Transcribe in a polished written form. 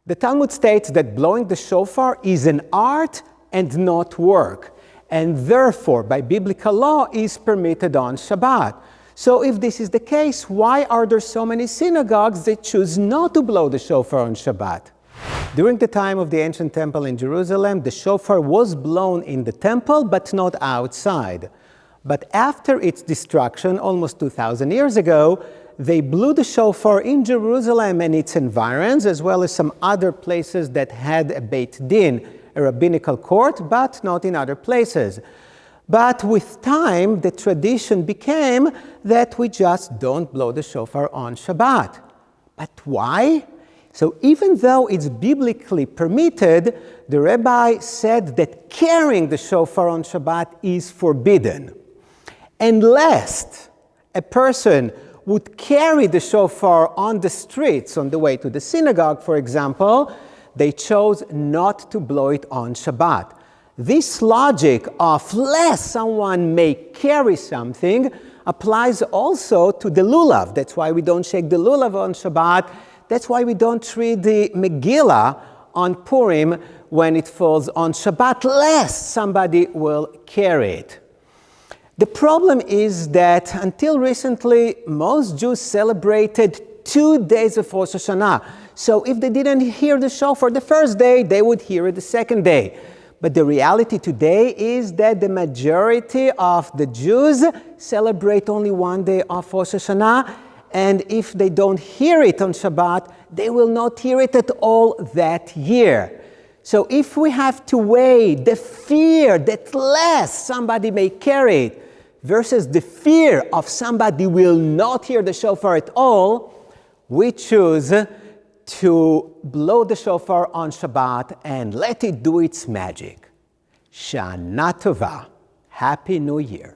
The Talmud states that blowing the shofar is an art and not work, and therefore, by biblical law, is permitted on Shabbat. So if this is the case, why are there so many synagogues that choose not to blow the shofar on Shabbat? During the time of the ancient temple in Jerusalem, the shofar was blown in the temple, but not outside. But after its destruction, almost 2,000 years ago, they blew the shofar in Jerusalem and its environs, as well as some other places that had a Beit Din, a rabbinical court, but not in other places. But with time, the tradition became that we just don't blow the shofar on Shabbat. But why? So even though it's biblically permitted, the Rabbi said that carrying the shofar on Shabbat is forbidden. Unless a person would carry the shofar on the streets on the way to the synagogue, for example, they chose not to blow it on Shabbat. This logic of lest someone may carry something applies also to the lulav. That's why we don't shake the lulav on Shabbat. That's why we don't read the Megillah on Purim when it falls on Shabbat, lest somebody will carry it. The problem is that until recently, most Jews celebrated 2 days of Rosh Hashanah. So if they didn't hear the shofar the first day, they would hear it the second day. But the reality today is that the majority of the Jews celebrate only 1 day of Rosh Hashanah, and if they don't hear it on Shabbat, they will not hear it at all that year. So if we have to weigh the fear that lest somebody may carry it versus the fear of somebody will not hear the shofar at all, we choose to blow the shofar on Shabbat and let it do its magic. Shana Tova. Happy New Year.